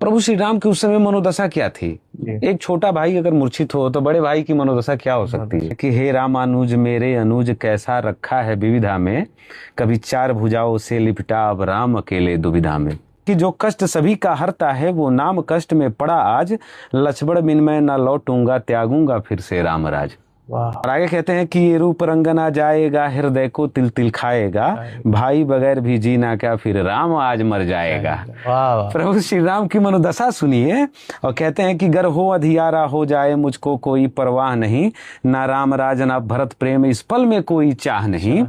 प्रभु श्री राम की उस समय मनोदशा क्या थी? एक छोटा भाई अगर मूर्छित हो तो बड़े भाई की मनोदशा क्या हो सकती है कि हे रामानुज मेरे अनुज कैसा रखा है विविधा में, कभी चार भुजाओं से लिपटा अब राम अकेले दुविधा में। कि जो कष्ट सभी का हरता है वो नाम कष्ट में पड़ा आज, लक्ष्मण बिन मैं न लौटूंगा त्यागूंगा फिर से रामराज। और आगे कहते हैं कि ये रूप रंगना जाएगा हृदय को तिल तिल खाएगा, भाई बगैर भी जीना क्या फिर राम आज मर जाएगा। प्रभु श्री राम की मनोदशा सुनिए और कहते हैं कि गर हो अधियारा हो जाए मुझको कोई परवाह नहीं, ना राम राज ना भरत प्रेम इस पल में कोई चाह नहीं,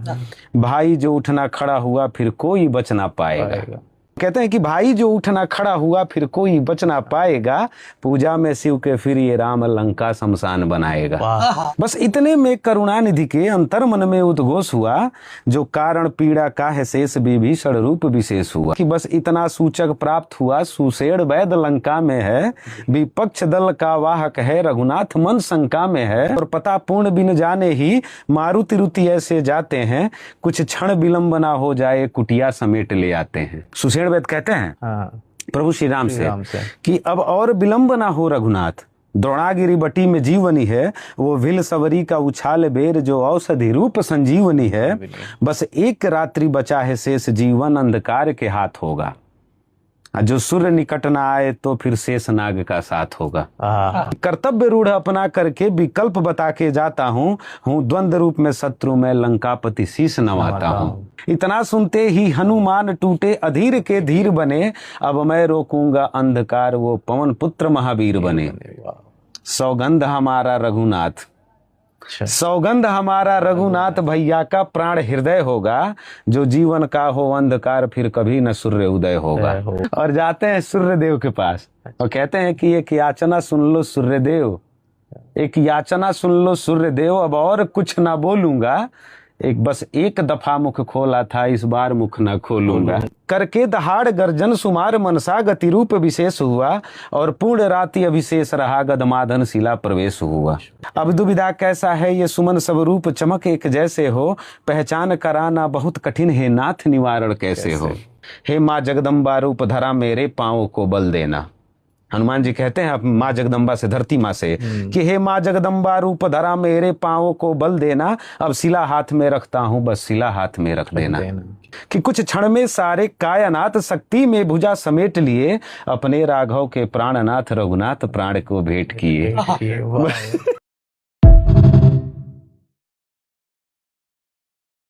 भाई जो उठना खड़ा हुआ फिर कोई बच ना पाएगा। कहते हैं कि भाई जो उठना खड़ा हुआ फिर कोई बच ना पाएगा, पूजा में शिव के फिर ये राम लंका शमशान बनाएगा। बस इतने में करुणानिधि के अंतर मन में उद्घोष हुआ, जो कारण पीड़ा का है शेष विभीषण रूप विशेष हुआ। कि बस इतना सूचक प्राप्त हुआ, सुषेण वैद लंका में है, विपक्ष दल का वाहक है, रघुनाथ मन शंका में है, और पता पूर्ण बिन जाने ही मारुति रुति ऐसे जाते हैं, कुछ क्षण विलंब ना हो जाए कुटिया समेट ले आते हैं। सुषेण वैद कहते हैं प्रभु श्री राम से कि अब और विलंब ना हो रघुनाथ, द्रोणागिरी बटी में जीवनी है, वो विल सवरी का उछाल बेर जो औषधि रूप संजीवनी है, बस एक रात्रि बचा है शेष जीवन अंधकार के हाथ होगा, जो सूर्य निकट ना आए तो फिर शेष नाग का साथ होगा। कर्तव्य रूढ़ अपना करके विकल्प बता के जाता हूँ, द्वंद्व रूप में शत्रु में लंकापति शीश नवाता हूँ। इतना सुनते ही हनुमान टूटे अधीर के धीर बने, अब मैं रोकूंगा अंधकार वो पवन पुत्र महावीर बने। सौगंध हमारा रघुनाथ, सौगंध हमारा रघुनाथ भैया का प्राण हृदय होगा, जो जीवन का हो अंधकार फिर कभी न सूर्य उदय होगा। और जाते हैं सूर्य देव के पास और कहते हैं कि एक याचना सुन लो सूर्य देव, एक याचना सुन लो सूर्य देव, अब और कुछ ना बोलूंगा, एक बस एक दफा मुख खोला था इस बार मुख न खोलूंगा। करके दहाड़ गर्जन सुमार मनसा गति रूप विशेष हुआ, और पूर्ण राति अभिशेष रहा गदमादन शिला प्रवेश हुआ। अब दुविधा कैसा है ये सुमन सब रूप चमक एक जैसे हो, पहचान कराना बहुत कठिन है नाथ निवारण कैसे हो। हे माँ जगदम्बा रूप धरा मेरे पांवों को बल देना। हनुमान जी कहते हैं माँ जगदम्बा से, धरती माँ से, कि हे माँ जगदम्बा रूप धरा मेरे पांवों को बल देना, अब शिला हाथ में रखता हूँ बस शिला हाथ में रख देना। कि कुछ क्षण में सारे कायनाथ शक्ति में भुजा समेट लिए, अपने राघव के प्राणनाथ रघुनाथ प्राण को भेंट किए।